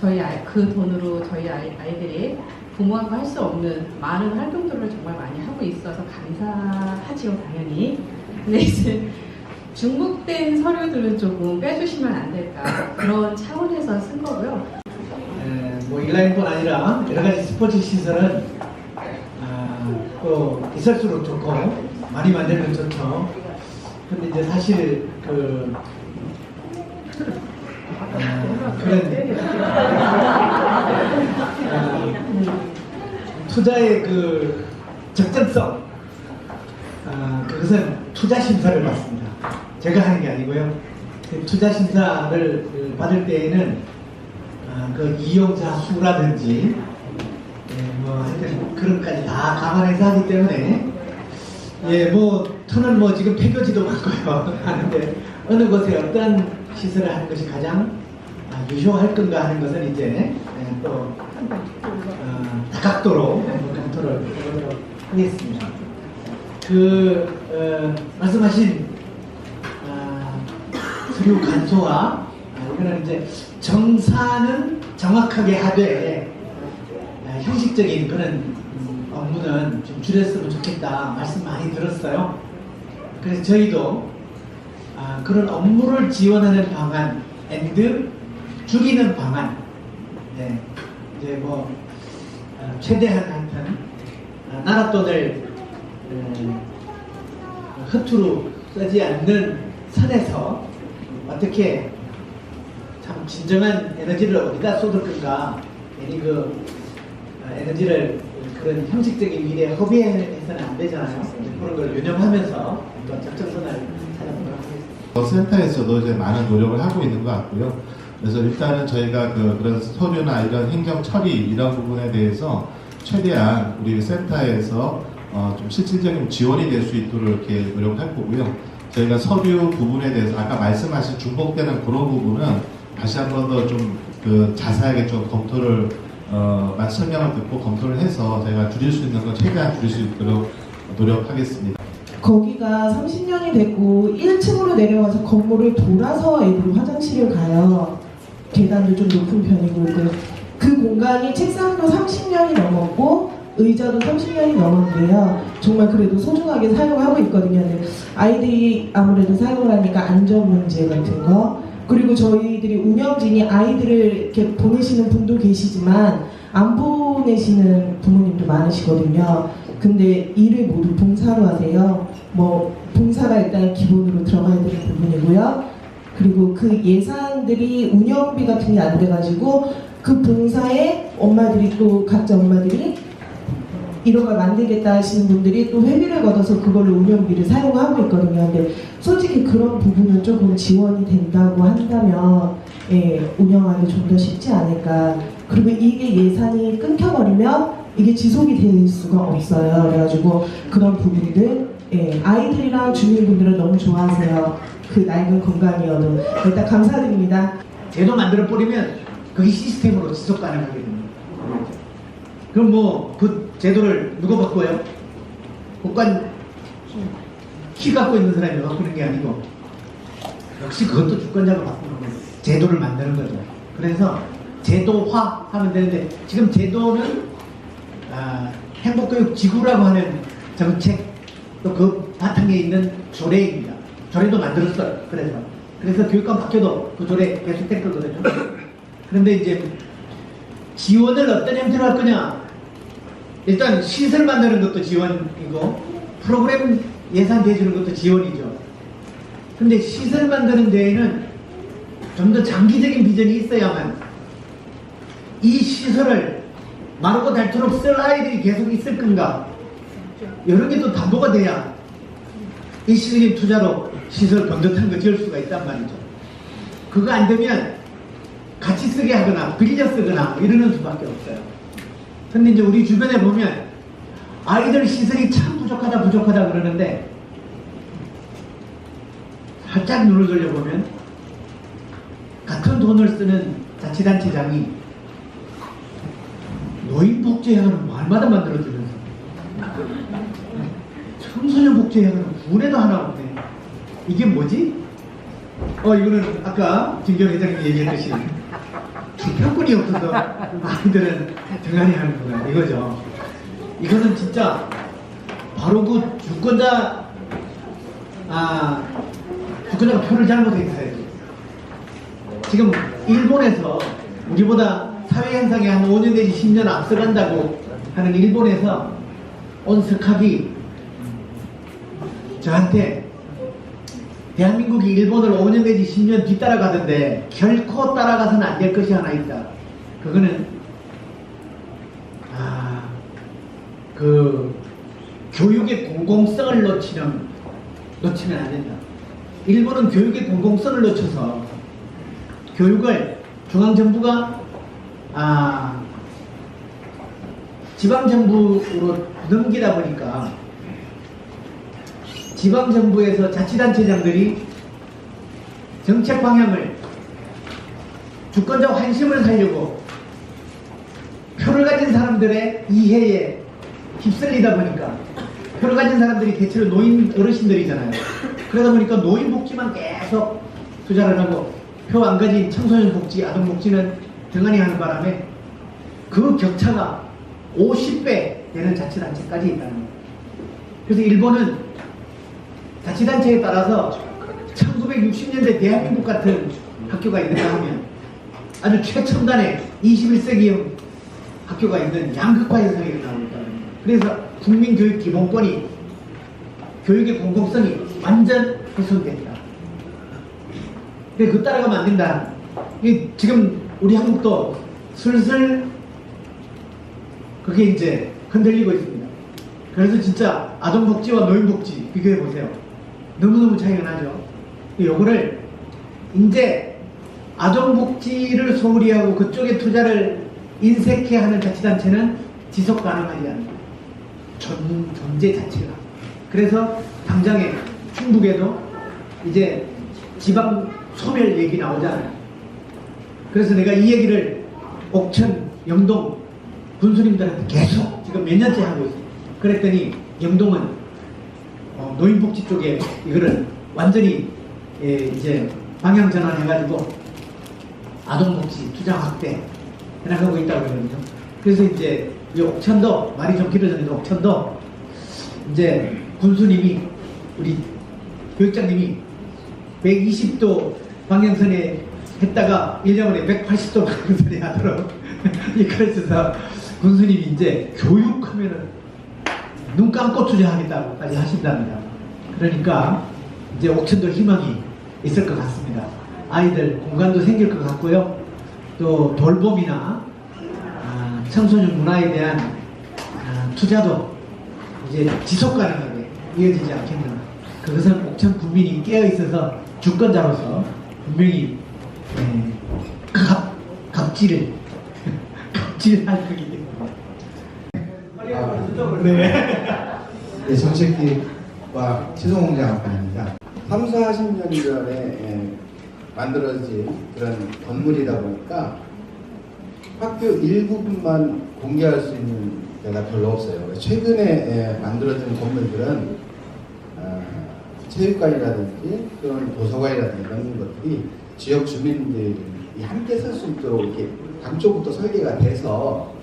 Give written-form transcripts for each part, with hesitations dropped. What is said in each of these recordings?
그 돈으로 저희 아이들이 부모하고 할 수 없는 많은 활동들을 정말 많이 하고 있어서 감사하지요, 당연히. 근데 이제 중복된 서류들은 조금 빼주시면 안 될까, 그런 차원에서 쓴 거고요. 뭐 인라인뿐 아니라 여러 가지 스포츠 시설은 또 있을수록 좋고 많이 만들면 좋죠. 근데 이제 사실 그런 투자의 그 적정성, 그것은 투자 심사를 받습니다. 제가 하는 게 아니고요. 투자 심사를 받을 때에는 그 이용자 수라든지 뭐 하여튼 그런 것까지 다 감안해서 하기 때문에 저는 지금 폐교지도 많고요 하는데 어느 곳에 어떤 시설을 하는 것이 가장 유효할 건가 하는 것은 이제 또 다각도로 검토를 해보도록 하겠습니다. 말씀하신 서류 간소화, 이거는 이제 정사는 정확하게 하되 형식적인 그런 업무는 좀 줄였으면 좋겠다 말씀 많이 들었어요. 그래서 저희도 그런 업무를 지원하는 방안 and 줄이는 방안, 이제 최대한 하여튼 나라 돈을 허투루 쓰지 않는 선에서 어떻게 참 진정한 에너지를 어디다 쏟을 건가, 괜히 에너지를 그런 형식적인 일에 허비해서는 안 되잖아요. 그런 걸 유념하면서 적정선을 찾아보도록 하겠습니다. 센터에서도 이제 많은 노력을 하고 있는 것 같고요. 그래서 일단은 저희가 그런 서류나 이런 행정 처리 이런 부분에 대해서 최대한 우리 센터에서 좀 실질적인 지원이 될 수 있도록 이렇게 노력할 거고요. 저희가 서류 부분에 대해서 아까 말씀하신 중복되는 그런 부분은 다시 한 번 더 좀 자세하게 좀 검토를 설명을 듣고 검토를 해서 저희가 줄일 수 있는 건 최대한 줄일 수 있도록 노력하겠습니다. 거기가 30년이 됐고 1층으로 내려와서 건물을 돌아서 애들이 화장실을 가요. 계단도 좀 높은 편이고 그 공간이 책상도 30년이 넘었고 의자도 30년이 넘었는데요. 정말 그래도 소중하게 사용하고 있거든요. 근데 아이들이 아무래도 사용을 하니까 안전 문제 같은 거, 그리고 저희들이 운영진이 아이들을 이렇게 보내시는 분도 계시지만 안 보내시는 부모님도 많으시거든요. 근데 일을 모두 봉사로 하세요. 봉사가 일단 기본으로 들어가야 되는 부분이고요. 그리고 그 예산들이 운영비 같은 게 안 돼가지고 그 봉사에 각자 엄마들이 이런 걸 만들겠다 하시는 분들이 또 회비를 걷어서 그걸로 운영비를 사용하고 있거든요. 근데 솔직히 그런 부분은 조금 지원이 된다고 한다면 운영하기 좀 더 쉽지 않을까. 그리고 이게 예산이 끊겨버리면 이게 지속이 될 수가 없어요. 그래가지고 그런 부분들 아이들이랑 주민분들은 너무 좋아하세요. 그 낡은 공간이어도. 일단 감사드립니다. 제도 만들어 버리면 그게 시스템으로 지속 가능하게 됩니다. 그럼 그 제도를 누가 바꿔요? 국관 키 갖고 있는 사람이 바꾸는 게 아니고 역시 그것도 주권자가 바꾸는 거예요. 제도를 만드는 거죠. 그래서 제도화 하면 되는데 지금 제도는 행복교육지구라고 하는 정책, 또 그 바탕에 있는 조례입니다. 조례도 만들었어요. 그래서 교육감 바뀌어도 그 조례 계속될 거거든요. 그런데 이제 지원을 어떤 형태로 할 거냐? 일단 시설 만드는 것도 지원이고 프로그램 예산 대주는 것도 지원이죠. 근데 시설 만드는 데에는 좀 더 장기적인 비전이 있어야만 이 시설을 마르고 닳도록 쓸 아이들이 계속 있을 건가, 이런 게 또 담보가 돼야 일시적인 투자로 시설 번듯한 거 지을 수가 있단 말이죠. 그거 안 되면 같이 쓰게 하거나 빌려 쓰거나 이러는 수밖에 없어요. 근데 이제 우리 주변에 보면 아이들 시설이 참 부족하다 그러는데 살짝 눈을 돌려보면 같은 돈을 쓰는 자치단체장이 노인복지회관은 말마다 만들어주면서 청소년복지회관은 군에도 하나 없네. 이게 뭐지? 이거는 아까 김경 회장님이 얘기했듯이 투표권 끈이 없어서 아이들은 등한히 하는구나 이거죠. 이거는 진짜 바로 그 주권자가 표를 잘못했어요. 지금 일본에서 우리보다 사회 현상에 한 5년 내지 10년 앞서간다고 하는 일본에서 온 스카비 저한테 대한민국이 일본을 5년 내지 10년 뒤따라가던데 결코 따라가서는 안 될 것이 하나 있다. 그거는 그 교육의 공공성을 놓치면 안 된다. 일본은 교육의 공공성을 놓쳐서 교육을 중앙정부가 지방정부로 넘기다 보니까 지방정부에서 자치단체장들이 정책 방향을 주권자 환심을 살려고 표를 가진 사람들의 이해에 휩쓸리다 보니까 표를 가진 사람들이 대체로 노인 어르신들이잖아요. 그러다 보니까 노인 복지만 계속 투자를 하고 표 안 가진 청소년 복지, 아동 복지는 등한히 하는 바람에 그 격차가 50배 되는 자치단체까지 있다는 거예요. 그래서 일본은 자치단체에 따라서 1960년대 대한민국 같은 학교가 있는가 하면 아주 최첨단의 21세기형 학교가 있는 양극화 현상이 나오고 있다는 거예요. 그래서 국민교육 기본권이 교육의 공공성이 완전 훼손된다. 근데 그 따라가면 안 된다. 지금 우리 한국도 슬슬 그게 이제 흔들리고 있습니다. 그래서 진짜 아동복지와 노인복지 비교해 보세요. 너무너무 차이가 나죠. 요거를 이제 아동복지를 소홀히 하고 그쪽에 투자를 인색해 하는 자치단체는 지속 가능하지 않다. 존재 자체가. 그래서 당장에 충북에도 이제 지방 소멸 얘기 나오잖아요. 그래서 내가 이 얘기를 옥천, 영동 군수님들한테 계속 지금 몇 년째 하고 있어요. 그랬더니 영동은 노인복지 쪽에 이거를 완전히 이제 방향 전환해가지고 아동복지 투자 확대 해나가고 있다고 그러거든요. 그래서 이제 이 옥천도 말이 좀 길어졌는데 옥천도 이제 군수님이 우리 교육장님이 120도 방향선에 했다가 1년에 180도 방향선에 하도록 이끌어서 군수님이 이제 교육하면은 눈 감고 투자하겠다고까지 하신답니다. 그러니까 이제 옥천도 희망이 있을 것 같습니다. 아이들 공간도 생길 것 같고요. 또 돌봄이나 청소년 문화에 대한 투자도 이제 지속 가능하게 이어지지 않겠나. 그것은 옥천 국민이 깨어 있어서 주권자로서 분명히 갑질할 거기 때문에. 네, 정책기획과 최종공장관입니다. 3, 40년 전에 만들어진 그런 건물이다 보니까 학교 일부분만 공개할 수 있는 데가 별로 없어요. 최근에 만들어진 건물들은 체육관이라든지 그런 도서관이라든지 이런 것들이 지역 주민들이 함께 살 수 있도록 이렇게 당초부터 설계가 돼서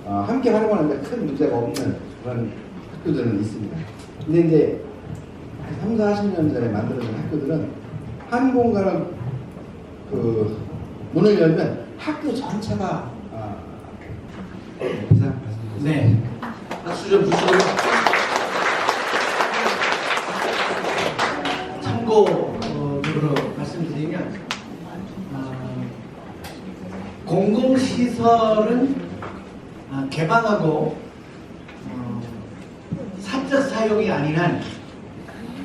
함께 활용하는데 큰 문제가 없는 그런 학교들은 있습니다. 근데 이제 3, 40년 전에 만들어진 학교들은 한 공간을 그 문을 열면 학교 전체가 네. 박수 좀 주시고요. 참고로 말씀드리면 공공시설은 개방하고 사적 사용이 아닌 한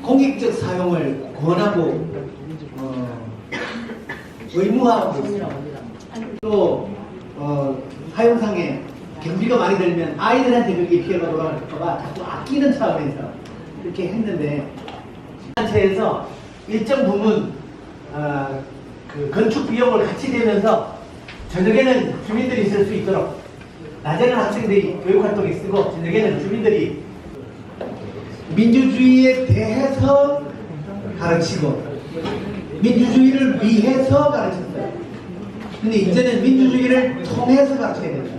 공익적 사용을 권하고 의무화하고 또 사용상에 경비가 많이 들면 아이들한테 그렇게 피해가 돌아갈까봐 자꾸 아끼는 차원에서 이렇게 했는데 단체에서 일정 부분 그 건축 비용을 같이 내면서 저녁에는 주민들이 쓸 수 있도록 낮에는 학생들이 교육활동에 쓰고 저녁에는 주민들이 민주주의에 대해서 가르치고 민주주의를 위해서 가르쳤어요. 근데 이제는 민주주의를 통해서 가르쳐야 된다.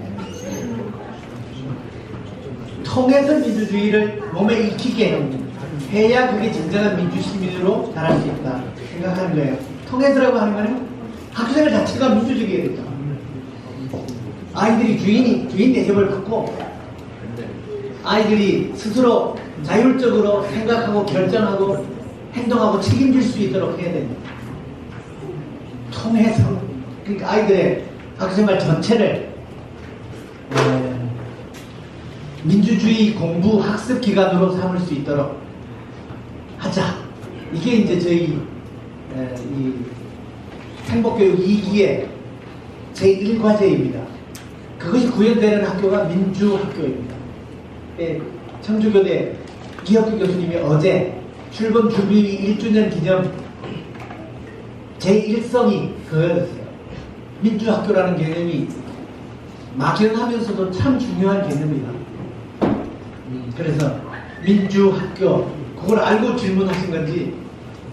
통해서 민주주의를 몸에 익히게 해야 그게 진정한 민주시민으로 자랄 수 있다 생각하는 거예요. 통해서라고 하는 거는 학생들 자체가 민주주의겠죠. 아이들이 주인 대접을 받고 아이들이 스스로 자율적으로 생각하고 결정하고 행동하고 책임질 수 있도록 해야 됩니다. 통해서 그러니까 아이들의 학생활 전체를 민주주의 공부 학습 기관으로 삼을 수 있도록 하자. 이게 이제 저희 이 행복교육 2기의 제1과제입니다. 그것이 구현되는 학교가 민주학교입니다. 청주교대 기혁규 교수님이 어제 출범 준비 1주년 기념 제1성이 그거였어요. 민주학교라는 개념이 막연하면서도 참 중요한 개념이다. 그래서 민주학교 그걸 알고 질문하신 건지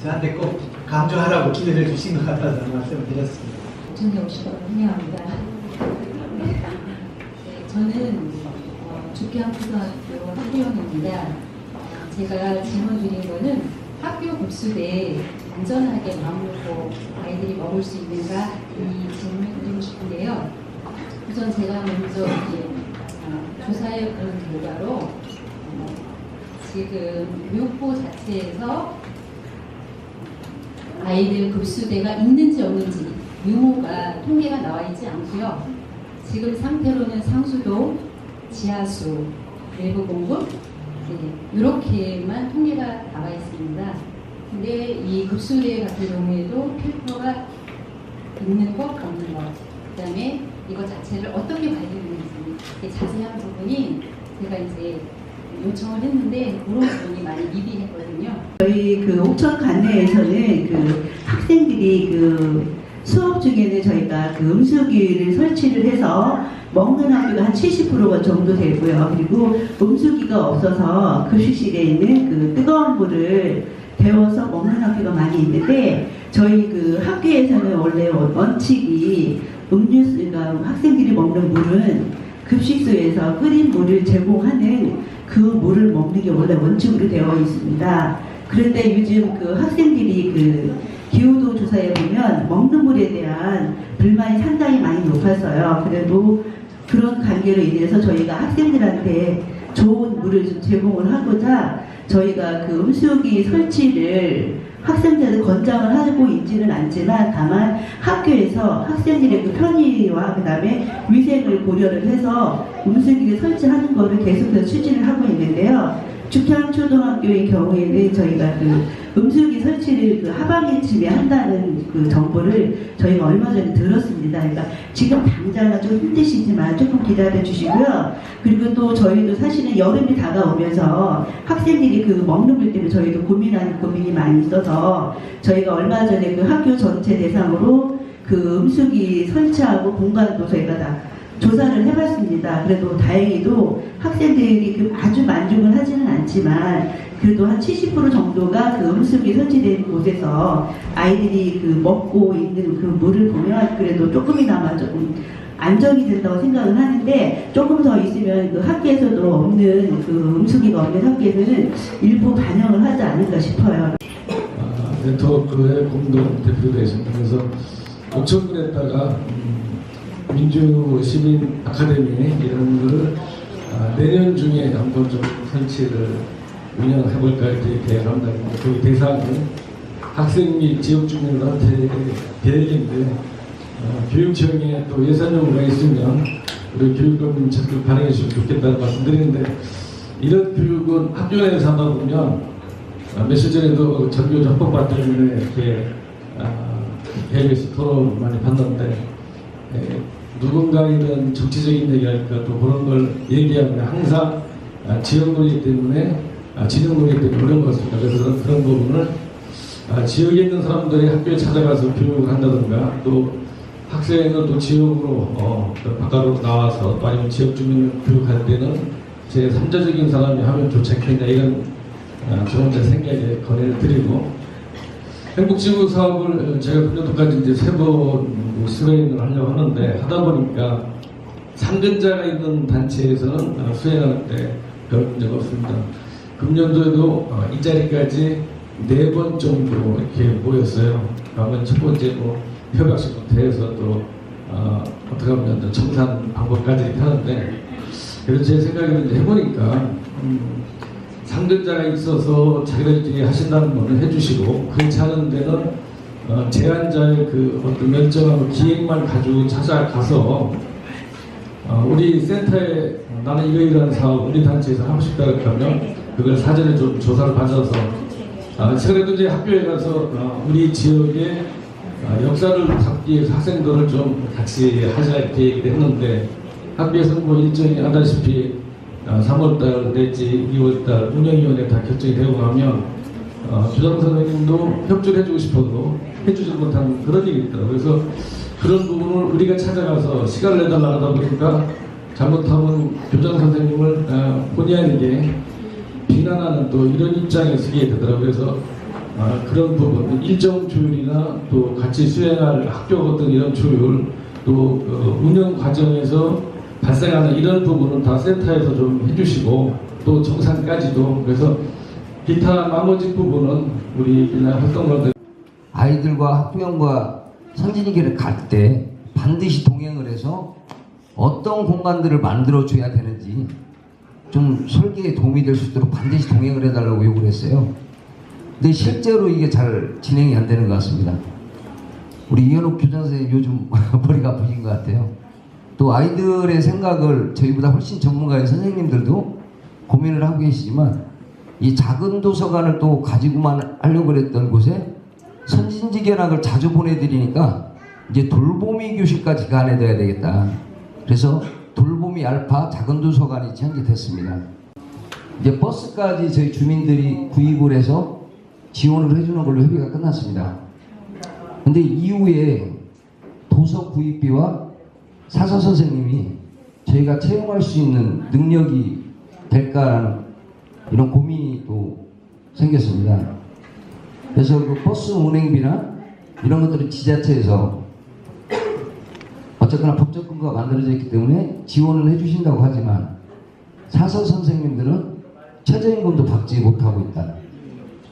저한테 꼭 강조하라고 기회를 주신 것 같아서 말씀을 드렸습니다. 청해 오시고 환영합니다. 네, 저는 주평초등학교 학부형입니다. 제가 질문 드린 거는 학교 급수대 안전하게 마음먹고 아이들이 먹을 수 있는가 이 질문을 드리고 싶은데요. 우선 제가 먼저 조사해 본 결과로 지금 교육부 자체에서 아이들 급수대가 있는지 없는지 유무가 통계가 나와 있지 않고요. 지금 상태로는 상수도, 지하수, 외부 공급 이렇게만 통계가 나와 있습니다. 근데 이 급수대 같은 경우에도 필터가 있는 것, 없는 것, 그 다음에 이거 자체를 어떻게 관리하는지 자세한 부분이 제가 이제 요청을 했는데 그런 부분이 많이 미비했거든요. 저희 그 옥천 관내에서는 그 학생들이 그 수업 중에는 저희가 그 음수기를 설치를 해서 먹는 학교가 한 70% 정도 되고요. 그리고 음수기가 없어서 급식실에 있는 그 뜨거운 물을 데워서 먹는 학교가 많이 있는데 저희 그 학교에서는 원래 원칙이 그러니까 학생들이 먹는 물은 급식소에서 끓인 물을 제공하는 그 물을 먹는 게 원래 원칙으로 되어 있습니다. 그런데 요즘 그 학생들이 그 기후도 조사에 보면 먹는 물에 대한 불만이 상당히 많이 높았어요. 그래도 그런 관계로 인해서 저희가 학생들한테 좋은 물을 좀 제공을 하고자 저희가 그 음수기 설치를 학생들한테 권장을 하고 있지는 않지만 다만 학교에서 학생들의 그 편의와 그 다음에 위생을 고려를 해서 음수기를 설치하는 거를 계속해서 추진을 하고 있는데요. 주평초등학교의 경우에는 저희가 그 음수기 설치를 그 하반기쯤에 한다는 그 정보를 저희가 얼마 전에 들었습니다. 그러니까 지금 당장은 좀 힘드시지만 조금 기다려 주시고요. 그리고 또 저희도 사실은 여름이 다가오면서 학생들이 그 먹는 물 때문에 저희도 고민하는 고민이 많이 있어서 저희가 얼마 전에 그 학교 전체 대상으로 그 음수기 설치하고 공간도 저희가 다 조사를 해봤습니다. 그래도 다행히도 학생들이 그 아주 만족은 하지는 않지만 그래도 한 70% 정도가 그 음수기 설치된 곳에서 아이들이 그 먹고 있는 그 물을 보면 그래도 조금이나마 조금 안정이 된다고 생각을 하는데 조금 더 있으면 그 학교에서도 없는 그 음수기가 없는 학교에서는 일부 반영을 하지 않을까 싶어요. 네트워크의 공동 대표되십니다. 그래서 5천분에다가 민주시민 아카데미 이런 거를 내년 중에 한번 좀 설치를 운영해볼까 이렇게 계획합니다. 그 대상은 학생 및 지역 주민들한테 계획인데 교육청에 또 예산 요구가 있으면 우리 교육감 적극 반영해 주시면 좋겠다는 말씀드리는데 이런 교육은 학교 내에서 하다 보면 며칠 전에도 전교 접법반 때문에 이렇게 계획에서 토론 많이 봤는데 누군가 이런 정치적인 얘기할까 또 그런 걸 얘기하면 항상 지역 논의 때문에 진영 논의 때문에 어려운 것 같습니다. 그래서 그런 부분을 지역에 있는 사람들이 학교에 찾아가서 교육을 한다든가 또 학생은 또 지역으로 바깥으로 나와서 아니면 지역 주민을 교육할 때는 제 3자적인 사람이 하면 좋지 않겠냐 이런 좋은 제 생각에 건의를 드리고 행복지구 사업을 제가 금년도까지 이제 3번 수행을 하려고 하는데 하다 보니까 상근자가 있는 단체에서는 수행하는 데 별 문제가 없습니다. 금년도에도 이 자리까지 4번 정도 이렇게 모였어요. 그러면 첫 번째 협약식부터 해서 또 어떻게 하면 청산 방법까지 이렇게 하는데, 그래서 제 생각에는 이제 해보니까 상근자가 있어서 자기들끼리 하신다는 거는 해주시고, 그렇지 않은 데는 제안자의 그 어떤 열정하고 기획만 가지고 찾아가서 우리 센터에 나는 이러이러한 사업 우리 단체에서 하고 싶다 그러면 그걸 사전에 좀 조사를 받아서 최근에도 이제 학교에 가서 우리 지역의 역사를 잡기 위해서 학생들을 좀 같이 하자 이렇게 얘기를 했는데, 학교에서는 뭐 일정이 알다시피 3월달 내지 2월달 운영위원회 다 결정이 되고 나면 주장 선생님도 협조를 해주고 싶어도 해주지 못한 그런 일이 있더라고요. 그래서 그런 부분을 우리가 찾아가서 시간을 내달라고 하다 보니까 잘못하면 교장 선생님을 본의 아니게 비난하는 또 이런 입장에 서게 되더라고요. 그래서 그런 부분, 일정 조율이나 또 같이 수행할 학교 같은 이런 조율, 또 운영 과정에서 발생하는 이런 부분은 다 센터에서 좀 해주시고, 또 정산까지도. 그래서 기타 나머지 부분은 우리 활동가들 아이들과 학부형과 선진이계를 갈 때 반드시 동행을 해서 어떤 공간들을 만들어 줘야 되는지 좀 설계에 도움이 될 수 있도록 반드시 동행을 해달라고 요구를 했어요. 근데 실제로 이게 잘 진행이 안 되는 것 같습니다. 우리 이현욱 교장 선생님 요즘 머리가 아프신 것 같아요. 또 아이들의 생각을 저희보다 훨씬 전문가인 선생님들도 고민을 하고 계시지만, 이 작은 도서관을 또 가지고만 하려고 그랬던 곳에 선진지견학을 자주 보내드리니까 이제 돌보미 교실까지 가내둬야 되겠다. 그래서 돌보미 알파 작은 도서관이 창기됐습니다. 이제 버스까지 저희 주민들이 구입을 해서 지원을 해주는 걸로 협의가 끝났습니다. 근데 이후에 도서 구입비와 사서 선생님이 저희가 채용할 수 있는 능력이 될까라는 이런 고민이 또 생겼습니다. 그래서 그 버스 운행비나 이런 것들은 지자체에서 어쨌거나 법적 근거가 만들어져 있기 때문에 지원을 해주신다고 하지만, 사서 선생님들은 최저임금도 받지 못하고 있다.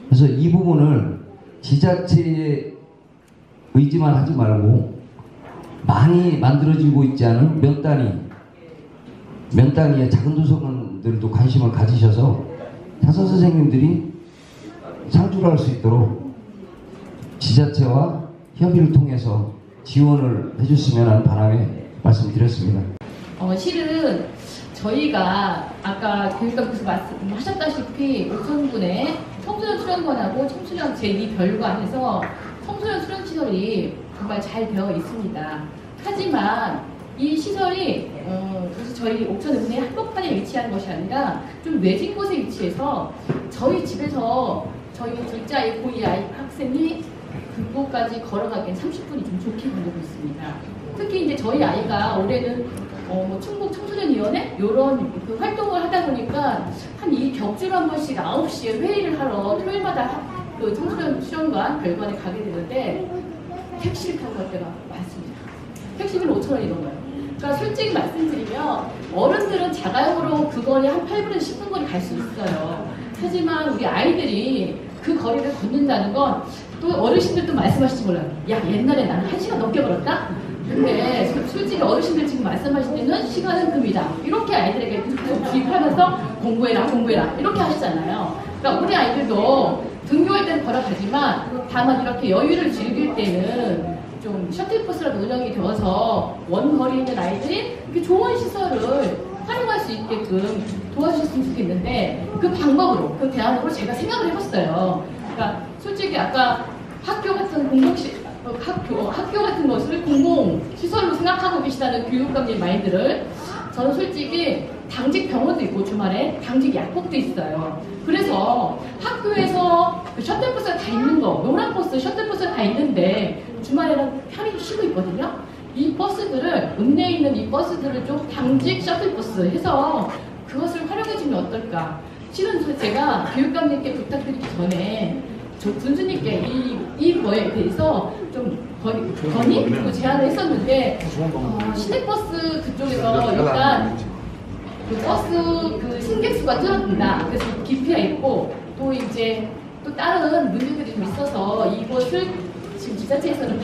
그래서 이 부분을 지자체의 의지만 하지 말고 많이 만들어지고 있지 않은 면 단위의 작은 도서관들도 관심을 가지셔서 사서 선생님들이 상주를 할 수 있도록 지자체와 협의를 통해서 지원을 해줬으면 하는 바람에 말씀드렸습니다. 실은 저희가 아까 교육감께서 말씀하셨다시피 오천군에 청소년 수련관하고 청소년 제2별관에서 청소년 수련시설이 정말 잘 되어 있습니다. 하지만 이 시설이 그래서 저희 옥천읍내 한복판에 위치한 것이 아니라 좀 외진 곳에 위치해서 저희 집에서 저희 둘째 아이, 고2 아이 학생이 그곳까지 걸어가기엔 30분이 좀 좋게 걸리고 있습니다. 특히 이제 저희 아이가 올해는 충북 청소년위원회 이런 그 활동을 하다 보니까 한 이 격주로 한 번씩 9시에 회의를 하러 토요일마다 그 청소년 수련관 별관에 가게 되는데 택시를 타고 갈 때가 많습니다. 택시비는 5,000원 이런 거예요. 그러니까 솔직히 말씀드리면 어른들은 자가용으로 그 거리 한 8분에서 10분 거리 갈 수 있어요. 하지만 우리 아이들이 그 거리를 걷는다는 건 또 어르신들도 말씀하실지 몰라요. 야, 옛날에 나는 1시간 넘게 걸었다? 근데 솔직히 어르신들 지금 말씀하실 때는 시간은 금이다. 이렇게 아이들에게 주입하면서 공부해라 이렇게 하시잖아요. 그러니까 우리 아이들도 등교할 때는 걸어가지만 다만 이렇게 여유를 즐길 때는 좀 셔틀버스라도 운영이 되어서 원거리에 있는 아이들이 이렇게 좋은 시설을 활용할 수 있게끔 도와주셨으면 좋겠는데, 그 방법으로, 그 대안으로 제가 생각을 해봤어요. 그러니까 솔직히 아까 학교 같은 학교 같은 것을 공공시설로 생각하고 계시다는 교육감님 말들을 저는 솔직히 당직 병원도 있고 주말에 당직 약국도 있어요. 그래서 학교에서 그 셔틀버스가 다 있는 거, 노란버스, 셔틀버스가 다 있는데 주말에는 편히 쉬고 있거든요. 이 버스들을, 읍내에 있는 이 버스들을 좀 당직 셔틀버스 해서 그것을 활용해주면 어떨까. 실은 제가 교육감님께 부탁드리기 전에 저 군수님께 이 거에 대해서 좀 건의 제안을 했었는데 시내버스 그쪽에서 일단 그 버스 그 승객수가 줄어든다. 그래서 기피가 있고 또 이제 또 다른 문제들이 좀 있어서 이것을 지금 지자체에서는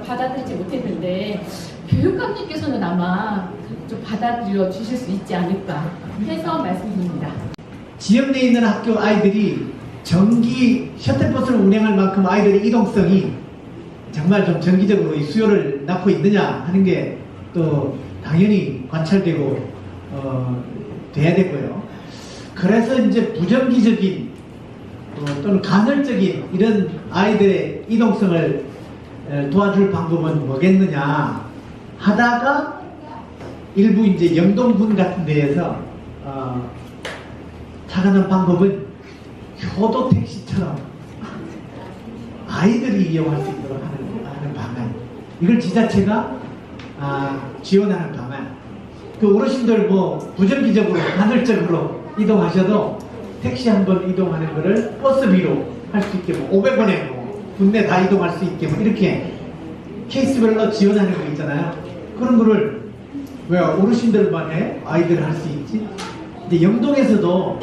받아들이지 못했는데 교육감님께서는 아마 좀 받아들여 주실 수 있지 않을까 해서 말씀드립니다. 지역 내에 있는 학교 아이들이 정기 셔틀버스를 운행할 만큼 아이들의 이동성이 정말 좀 정기적으로 이 수요를 낳고 있느냐 하는 게 또 당연히 관찰되고 돼야 되고요. 그래서 이제 부정기적인 또는 간헐적인 이런 아이들의 이동성을 도와줄 방법은 뭐겠느냐 하다가 일부 이제 영동군 같은 데에서 찾아낸 방법은 효도 택시처럼 아이들이 이용할 수 있도록 하는 방안. 이걸 지자체가 지원하는 방안. 그 어르신들 뭐 부정기적으로 간헐적으로 이동하셔도 택시 한 번 이동하는 거를 버스비로 할 수 있게 뭐 500원에 뭐 국내 다 이동할 수 있게 뭐 이렇게 케이스별로 지원하는 거 있잖아요. 그런 거를 왜 어르신들만 해? 아이들 할 수 있지? 근데 영동에서도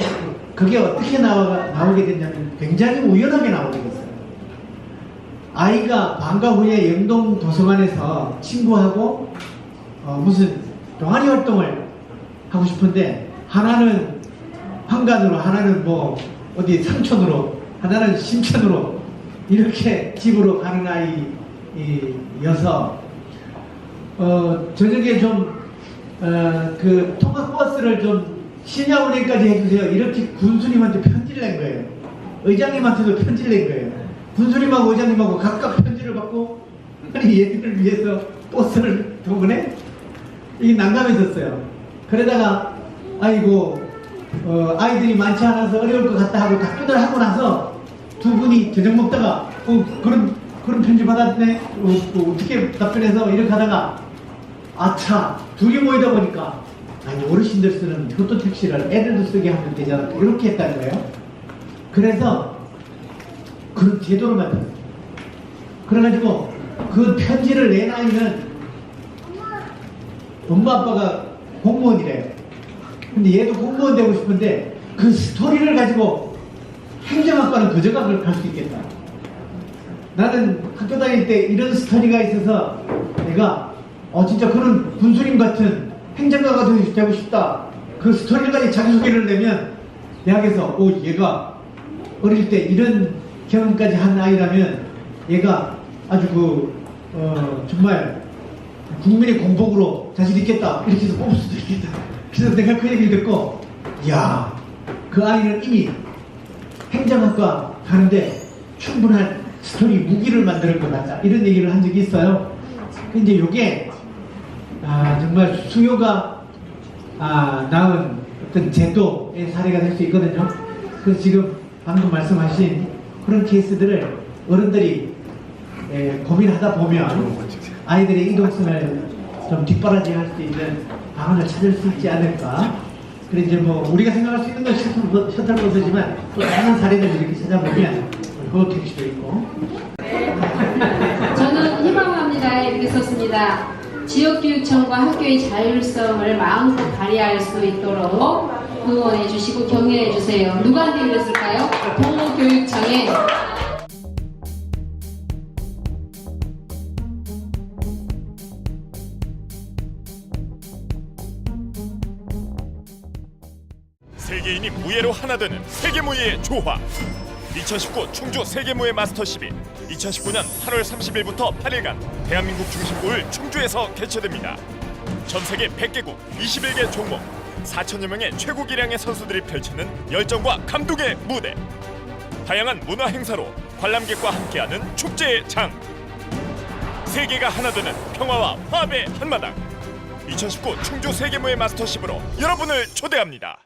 그게 어떻게 나오게 됐냐면 굉장히 우연하게 나오게 됐어요. 아이가 방과 후에 영동 도서관에서 친구하고 무슨 동아리 활동을 하고 싶은데 하나는 황간으로, 하나는 뭐 어디 상촌으로, 하나는 신천으로 이렇게 집으로 가는 아이여서 저녁에 좀 그 통학버스를 좀 심야 운행까지 해주세요. 이렇게 군수님한테 편지를 낸 거예요. 의장님한테도 편지를 낸 거예요. 군수님하고 의장님하고 각각 편지를 받고 아니 얘들을 위해서 버스를 두 번에 이게 난감해졌어요. 그러다가 아이고 아이들이 많지 않아서 어려울 것 같다 하고 답변을 하고 나서 두 분이 저녁 먹다가 그런 편지 받았네. 어떻게 답변해서 이렇게 하다가 아차 둘이 모이다 보니까 아니 어르신들 쓰는 효도 택시를 애들도 쓰게 하면 되잖아. 이렇게 했다는 거예요. 그래서 그런 제도를 만들었어요. 그래가지고 그 편지를 낸 아이는 엄마 아빠가 공무원이래요. 근데 얘도 공무원 되고 싶은데 그 스토리를 가지고 행정학과는 그저가 갈 수 있겠다. 나는 학교 다닐 때 이런 스토리가 있어서 내가 진짜 그런 군수님 같은 행정가가 되고 싶다. 그 스토리까지 자기소개를 내면 대학에서 얘가 어릴 때 이런 경험까지 한 아이라면 얘가 아주 정말 국민의 공복으로 자신 있겠다. 이렇게 해서 뽑을 수도 있겠다. 그래서 내가 그 얘기를 듣고 이야 그 아이는 이미 행정학과 가는데 충분한 스토리 무기를 만들 것 같다. 이런 얘기를 한 적이 있어요. 근데 이게 정말 수요가 낳은 어떤 제도의 사례가 될 수 있거든요. 그래서 지금 방금 말씀하신 그런 케이스들을 어른들이 고민하다 보면 아이들의 이동성을 좀 뒷바라지할 수 있는 방안을 찾을 수 있지 않을까. 그래 이제 뭐 우리가 생각할 수 있는 건 셔틀버스지만 또 다양한 사례들을 이렇게 찾아보면 호텔택시도 있고. 저는 희망합니다에 이렇게 썼습니다. 지역교육청과 학교의 자율성을 마음껏 발휘할 수 있도록 응원해 주시고 격려해 주세요. 누구한테 그랬을까요? 도교육청에. 세계인이 무예로 하나 되는 세계무예의 조화. 2019 충주 세계무예 마스터십이 2019년 8월 30일부터 8일간 대한민국 중심부를 충주에서 개최됩니다. 전 세계 100개국 21개 종목 4천여 명의 최고 기량의 선수들이 펼치는 열정과 감동의 무대. 다양한 문화 행사로 관람객과 함께하는 축제의 장. 세계가 하나 되는 평화와 화합의 한마당. 2019 충주 세계무예 마스터십으로 여러분을 초대합니다.